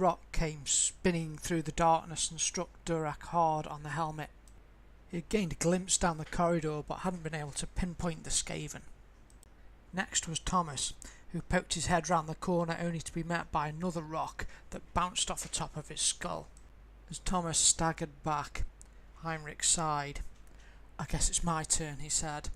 rock came spinning through the darkness and struck Durak hard on the helmet. He had gained a glimpse down the corridor but hadn't been able to pinpoint the Skaven. Next was Thomas, who poked his head round the corner only to be met by another rock that bounced off the top of his skull. As Thomas staggered back, Heinrich sighed. "I guess it's my turn," he said.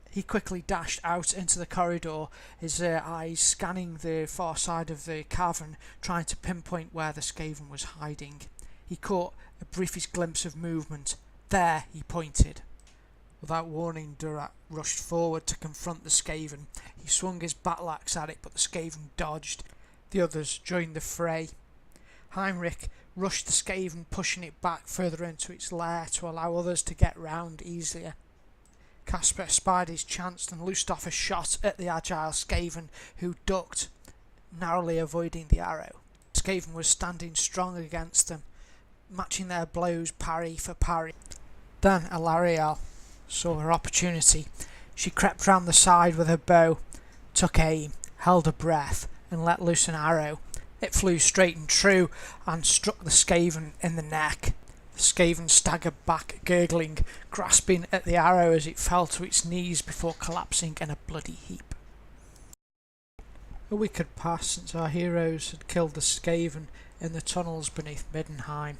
He quickly dashed out into the corridor, his eyes scanning the far side of the cavern, trying to pinpoint where the Skaven was hiding. He caught a briefish glimpse of movement. "There," he pointed. Without warning, Durak rushed forward to confront the Skaven. He swung his battle axe at it, but the Skaven dodged. The others joined the fray. Heinrich rushed the Skaven, pushing it back further into its lair to allow others to get round easier. Caspar spied his chance and loosed off a shot at the agile Skaven, who ducked, narrowly avoiding the arrow. The Skaven was standing strong against them, matching their blows parry for parry. Then Alarielle saw her opportunity. She crept round the side with her bow, took aim, held her breath, and let loose an arrow. It flew straight and true and struck the Skaven in the neck. The Skaven staggered back, gurgling, grasping at the arrow as it fell to its knees before collapsing in a bloody heap. A week had passed since our heroes had killed the Skaven in the tunnels beneath Middenheim.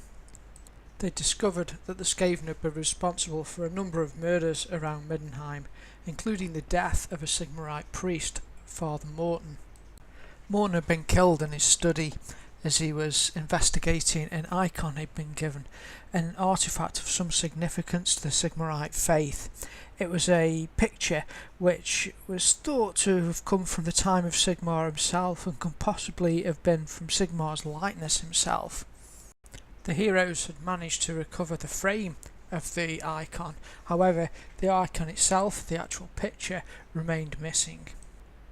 They discovered that the Skaven had been responsible for a number of murders around Middenheim, including the death of a Sigmarite priest, Father Morton. Morton had been killed in his study as he was investigating an icon he'd been given, an artifact of some significance to the Sigmarite faith. It was a picture which was thought to have come from the time of Sigmar himself and could possibly have been from Sigmar's likeness himself. The heroes had managed to recover the frame of the icon, however the icon itself, the actual picture, remained missing.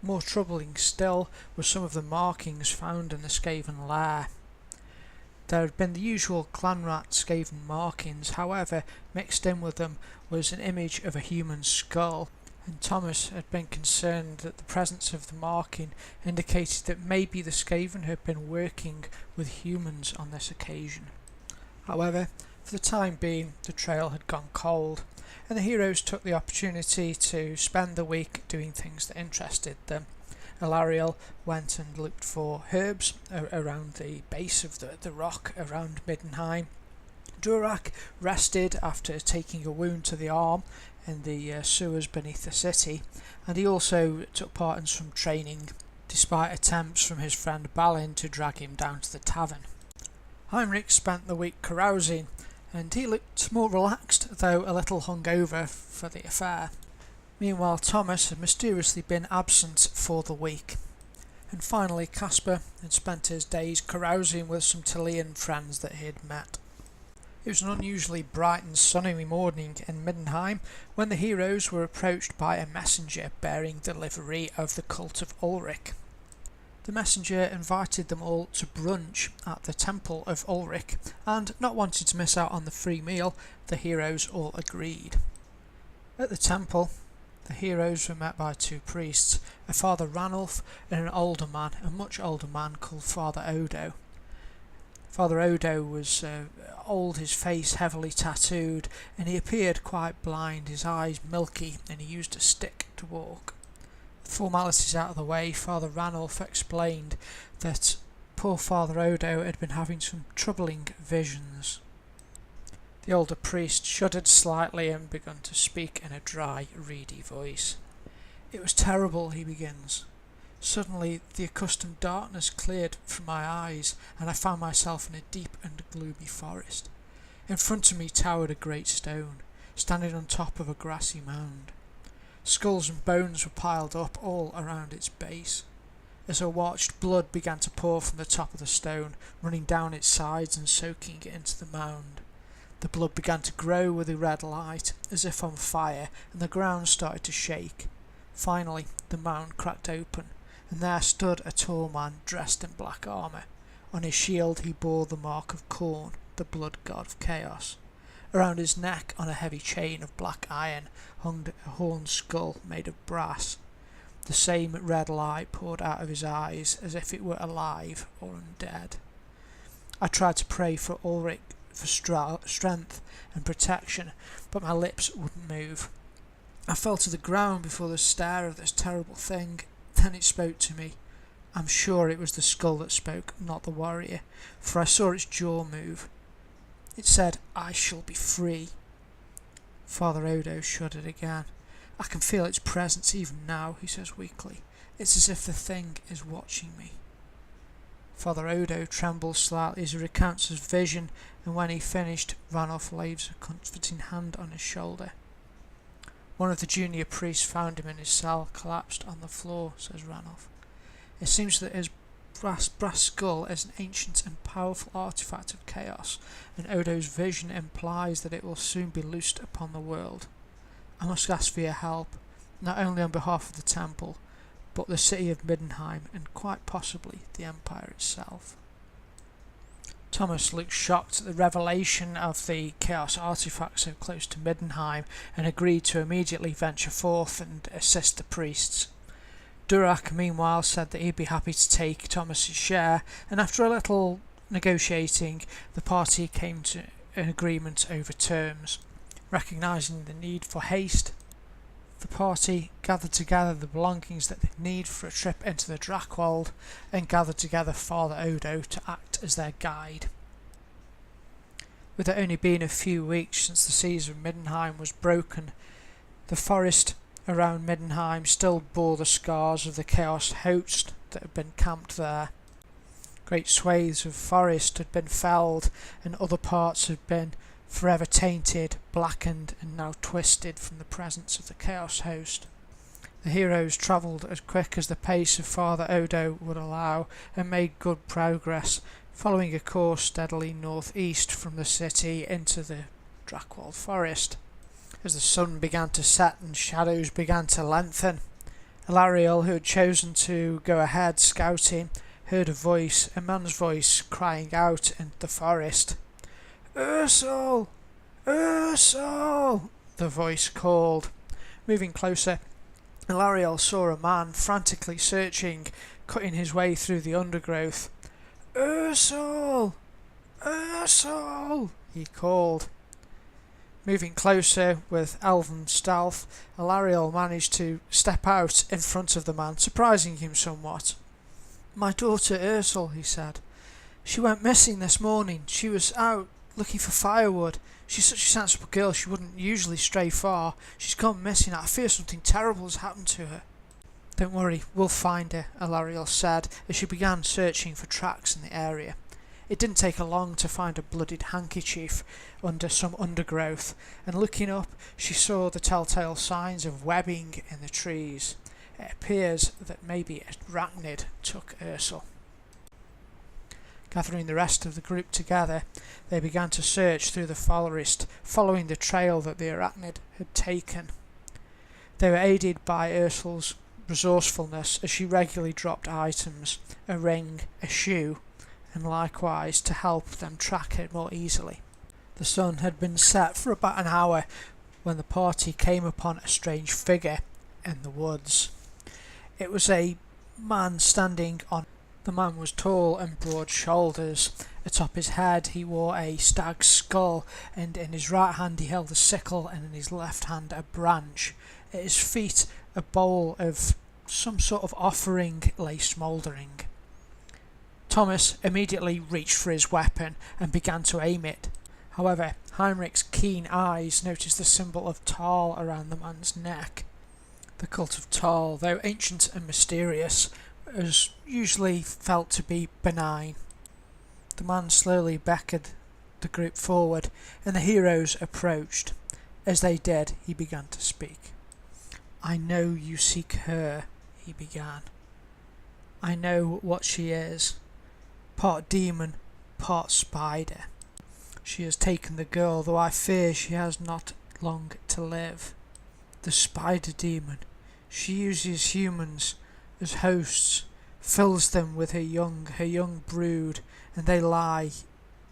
More troubling still were some of the markings found in the Skaven lair. There had been the usual Clanrat Skaven markings, however mixed in with them was an image of a human skull, and Thomas had been concerned that the presence of the marking indicated that maybe the Skaven had been working with humans on this occasion. However, for the time being, the trail had gone cold, and the heroes took the opportunity to spend the week doing things that interested them. Alarielle went and looked for herbs around the base of the rock around Middenheim. Durak rested after taking a wound to the arm in the sewers beneath the city, and he also took part in some training, despite attempts from his friend Balin to drag him down to the tavern. Heinrich spent the week carousing, and he looked more relaxed, though a little hungover for the affair. Meanwhile, Thomas had mysteriously been absent for the week. And finally, Caspar had spent his days carousing with some Talian friends that he had met. It was an unusually bright and sunny morning in Middenheim when the heroes were approached by a messenger bearing the livery of the cult of Ulrich. The messenger invited them all to brunch at the temple of Ulrich, and not wanting to miss out on the free meal, the heroes all agreed. At the temple, the heroes were met by two priests, a Father Ranulf and an older man, a much older man called Father Odo. Father Odo was old, his face heavily tattooed, and he appeared quite blind, his eyes milky, and he used a stick to walk. Formalities out of the way, Father Ranulf explained that poor Father Odo had been having some troubling visions. The older priest shuddered slightly and began to speak in a dry, reedy voice. "It was terrible," he begins. "Suddenly the accustomed darkness cleared from my eyes, and I found myself in a deep and gloomy forest. In front of me towered a great stone, standing on top of a grassy mound. Skulls and bones were piled up all around its base. As I watched, blood began to pour from the top of the stone, running down its sides and soaking it into the mound. The blood began to grow with a red light, as if on fire, and the ground started to shake. Finally, the mound cracked open, and there stood a tall man dressed in black armour. On his shield he bore the mark of Khorne, the blood god of chaos. Around his neck, on a heavy chain of black iron, hung a horned skull made of brass. The same red light poured out of his eyes as if it were alive or undead. I tried to pray for Ulrich for strength and protection, but my lips wouldn't move. I fell to the ground before the stare of this terrible thing. Then it spoke to me. I'm sure it was the skull that spoke, not the warrior, for I saw its jaw move. It said, "I shall be free." Father Odo shuddered again. "I can feel its presence even now," he says weakly. "It's as if the thing is watching me." Father Odo trembles slightly as he recounts his vision, and when he finished, Ranulph laid a comforting hand on his shoulder. "One of the junior priests found him in his cell, collapsed on the floor," says Ranulph. "It seems that his brass skull is an ancient and powerful artifact of chaos, and Odo's vision implies that it will soon be loosed upon the world. I must ask for your help, not only on behalf of the temple, but the city of Middenheim, and quite possibly the Empire itself." Thomas looked shocked at the revelation of the chaos artifact so close to Middenheim, and agreed to immediately venture forth and assist the priests. Durak meanwhile said that he'd be happy to take Thomas's share, and after a little negotiating, the party came to an agreement over terms. Recognising the need for haste, the party gathered together the belongings that they need for a trip into the Dracwald, and gathered together Father Odo to act as their guide. With it only been a few weeks since the siege of Middenheim was broken, the forest around Middenheim still bore the scars of the chaos host that had been camped there. Great swathes of forest had been felled, and other parts had been forever tainted, blackened, and now twisted from the presence of the chaos host. The heroes travelled as quick as the pace of Father Odo would allow, and made good progress, following a course steadily northeast from the city into the Dracwald forest. As the sun began to set and shadows began to lengthen, Alariel, who had chosen to go ahead scouting, heard a man's voice crying out in the forest. "Ursel! Ursel!" the voice called. Moving closer, Alariel saw a man frantically searching, cutting his way through the undergrowth. "Ursel! Ursel!" he called. Moving closer with elven stealth, Alariel managed to step out in front of the man, surprising him somewhat. "My daughter Ursel," he said. "She went missing this morning. She was out looking for firewood. She's such a sensible girl, she wouldn't usually stray far. She's gone missing. I fear something terrible has happened to her." "Don't worry, we'll find her," Alariel said, as she began searching for tracks in the area. It didn't take her long to find a bloodied handkerchief under some undergrowth, and looking up, she saw the telltale signs of webbing in the trees. It appears that maybe a arachnid took Ursel. Gathering the rest of the group together, they began to search through the forest, following the trail that the arachnid had taken. They were aided by Ursel's resourcefulness, as she regularly dropped items, a ring, a shoe, and likewise to help them track it more easily. The sun had been set for about an hour when the party came upon a strange figure in the woods. It was a man standing on. The man was tall and broad shoulders. Atop his head he wore a stag's skull, and in his right hand he held a sickle, and in his left hand a branch. At his feet a bowl of some sort of offering lay smouldering. Thomas immediately reached for his weapon and began to aim it. However, Heinrich's keen eyes noticed the symbol of Tal around the man's neck. The cult of Tal, though ancient and mysterious, is usually felt to be benign. The man slowly beckoned the group forward, and the heroes approached. As they did, he began to speak. "I know you seek her," he began. "I know what she is. Part demon, part spider. She has taken the girl, though I fear she has not long to live. The spider demon. She uses humans as hosts, fills them with her young brood, and they lie,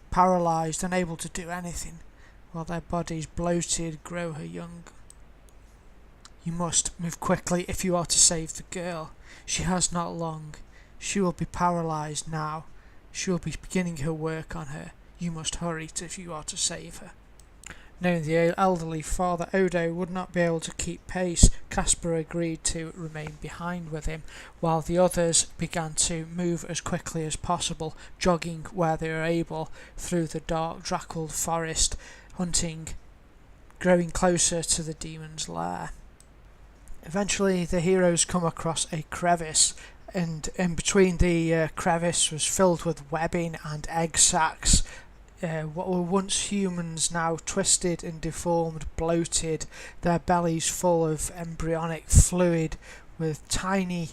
paralysed, unable to do anything, while their bodies, bloated, grow her young. You must move quickly if you are to save the girl. She has not long. She will be paralysed now. She will be beginning her work on her. You must hurry if you are to save her." Knowing the elderly Father Odo would not be able to keep pace, Caspar agreed to remain behind with him, while the others began to move as quickly as possible, jogging where they were able through the dark Dracul forest, hunting, growing closer to the demon's lair. Eventually the heroes come across a crevice, and in between the crevice was filled with webbing and egg sacs. What were once humans, now twisted and deformed, bloated, their bellies full of embryonic fluid, with tiny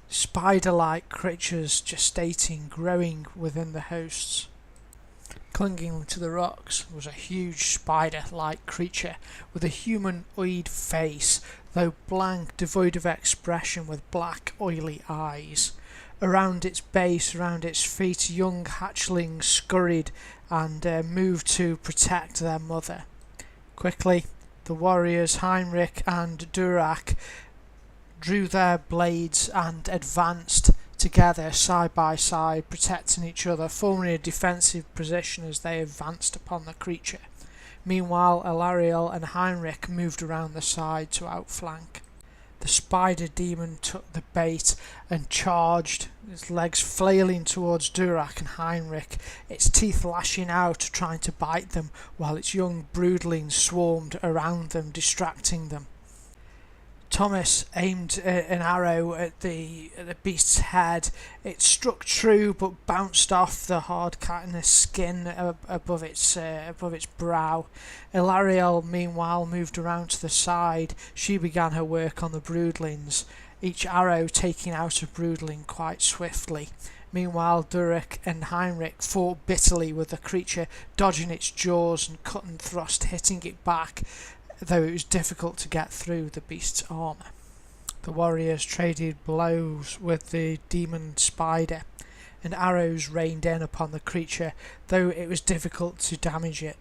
spider-like creatures gestating, growing within the hosts. Clinging to the rocks was a huge spider-like creature with a humanoid face, though blank, devoid of expression, with black, oily eyes. Around its base, around its feet, young hatchlings scurried and moved to protect their mother. Quickly, the warriors Heinrich and Durak drew their blades and advanced together side by side, protecting each other, forming a defensive position as they advanced upon the creature. Meanwhile, Alariel and Heinrich moved around the side to outflank. The spider demon took the bait and charged, its legs flailing towards Durak and Heinrich, its teeth lashing out, trying to bite them, while its young broodlings swarmed around them, distracting them. Thomas aimed an arrow at the beast's head. It struck true, but bounced off the hard chitinous skin above its brow. Ilariel, meanwhile, moved around to the side. She began her work on the broodlings, each arrow taking out a broodling quite swiftly. Meanwhile, Durak and Heinrich fought bitterly with the creature, dodging its jaws and cut and thrust, hitting it back, though it was difficult to get through the beast's armour. The warriors traded blows with the demon spider, and arrows rained in upon the creature, though it was difficult to damage it.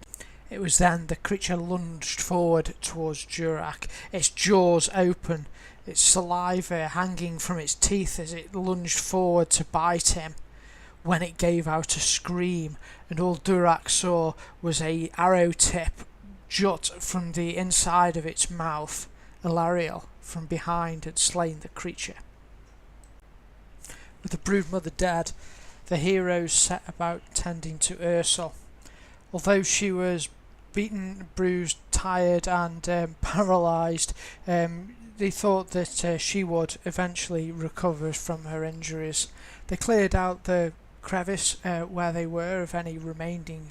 It was then the creature lunged forward towards Durak, its jaws open, its saliva hanging from its teeth as it lunged forward to bite him, when it gave out a scream, and all Durak saw was a arrow tip jut from the inside of its mouth. Ilariel from behind had slain the creature. With the broodmother dead, the heroes set about tending to Ursel. Although she was beaten, bruised, tired and paralysed, they thought that she would eventually recover from her injuries. They cleared out the crevice where they were of any remaining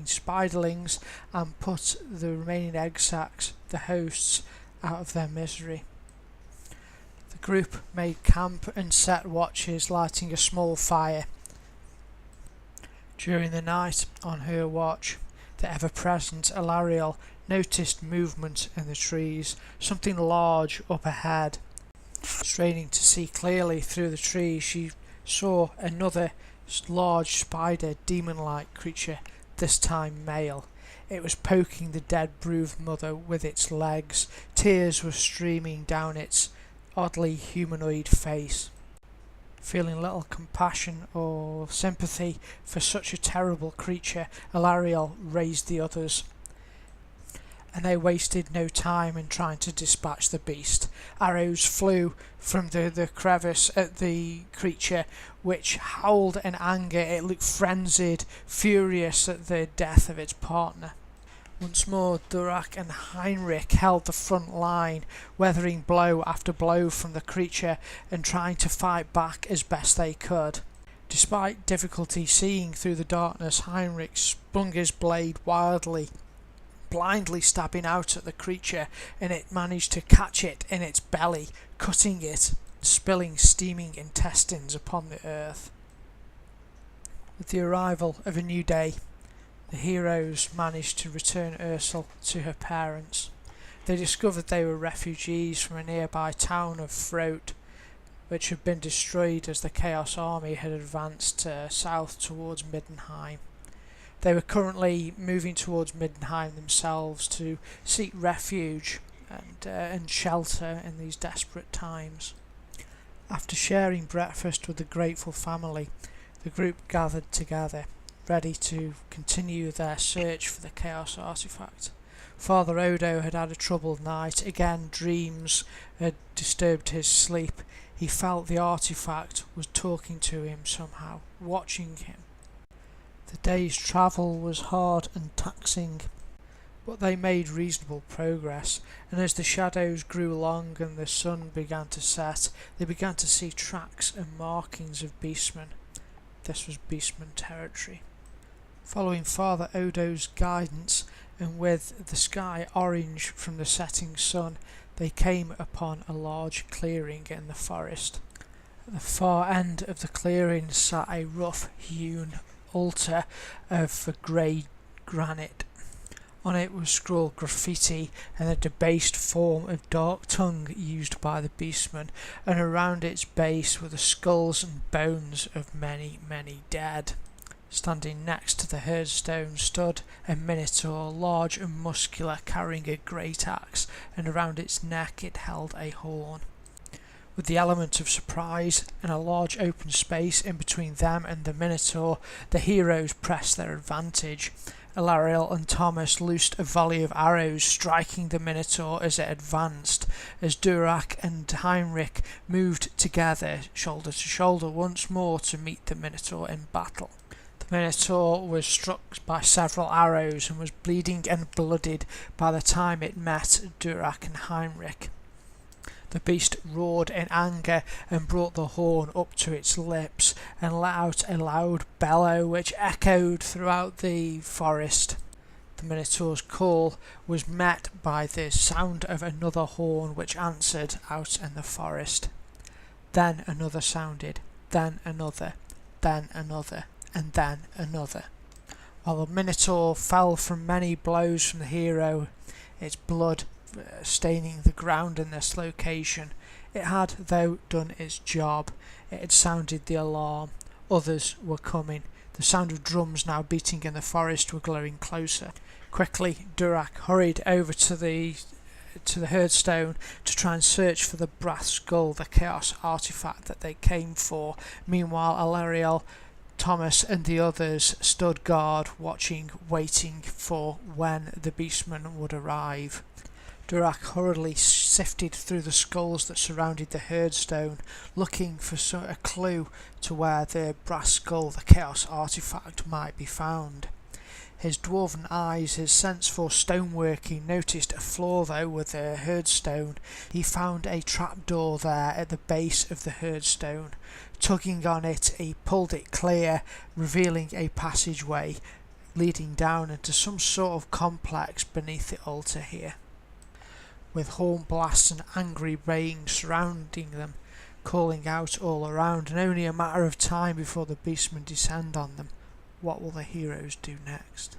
spiderlings, and put the remaining egg sacs, the hosts, out of their misery. The group made camp and set watches, lighting a small fire. During the night, on her watch, the ever-present Ilariel noticed movement in the trees, something large up ahead. Straining to see clearly through the trees, she saw another large spider, demon-like creature, this time male. It was poking the dead bruised mother with its legs. Tears were streaming down its oddly humanoid face. Feeling little compassion or sympathy for such a terrible creature, Ilariel raised the others, and they wasted no time in trying to dispatch the beast. Arrows flew from the crevice at the creature, which howled in anger. It looked frenzied, furious at the death of its partner. Once more, Durak and Heinrich held the front line, weathering blow after blow from the creature and trying to fight back as best they could. Despite difficulty seeing through the darkness, Heinrich spun his blade wildly, blindly stabbing out at the creature, and it managed to catch it in its belly, cutting it, spilling steaming intestines upon the earth. With the arrival of a new day, the heroes managed to return Ursel to her parents. They discovered they were refugees from a nearby town of Froht, which had been destroyed as the Chaos Army had advanced south towards Middenheim. They were currently moving towards Middenheim themselves to seek refuge and shelter in these desperate times. After sharing breakfast with the grateful family, The group gathered together, ready to continue their search for the Chaos artifact. Father Odo had had a troubled night. Again, dreams had disturbed his sleep. He felt the artifact was talking to him somehow, watching him. The day's travel was hard and taxing, but they made reasonable progress, and as the shadows grew long and the sun began to set, they began to see tracks and markings of beastmen. This was beastman territory. Following Father Odo's guidance, and with the sky orange from the setting sun, they came upon a large clearing in the forest. At the far end of the clearing sat a rough-hewn altar of grey granite. On it was scrawled graffiti and a debased form of dark tongue used by the beastmen, and around its base were the skulls and bones of many, many dead. Standing next to the herdstone stood a minotaur, large and muscular, carrying a great axe, and around its neck it held a horn. With the element of surprise and a large open space in between them and the minotaur, the heroes pressed their advantage. Alariel and Thomas loosed a volley of arrows, striking the minotaur as it advanced, as Durak and Heinrich moved together, shoulder to shoulder once more, to meet the minotaur in battle. The minotaur was struck by several arrows and was bleeding and blooded by the time it met Durak and Heinrich. The beast roared in anger and brought the horn up to its lips and let out a loud bellow which echoed throughout the forest. The minotaur's call was met by the sound of another horn which answered out in the forest. Then another sounded, then another, then another, and then another. While the minotaur fell from many blows from the hero, its blood staining the ground in this location, it had, though, done its job. It had sounded the alarm. Others were coming. The sound of drums now beating in the forest were glowing closer. Quickly, Durak hurried over to the herdstone to try and search for the brass skull, the Chaos artifact that they came for. Meanwhile, Alariel, Thomas and the others stood guard, watching, waiting for when the beastmen would arrive. Durak hurriedly sifted through the skulls that surrounded the herdstone, looking for a clue to where the brass skull, the Chaos artifact, might be found. His dwarven eyes, his sense for stoneworking, noticed a flaw though with the herdstone. He found a trapdoor there at the base of the herdstone. Tugging on it, he pulled it clear, revealing a passageway leading down into some sort of complex beneath the altar here, with horn blasts and angry baying surrounding them, calling out all around, and only a matter of time before the beastmen descend on them. What will the heroes do next?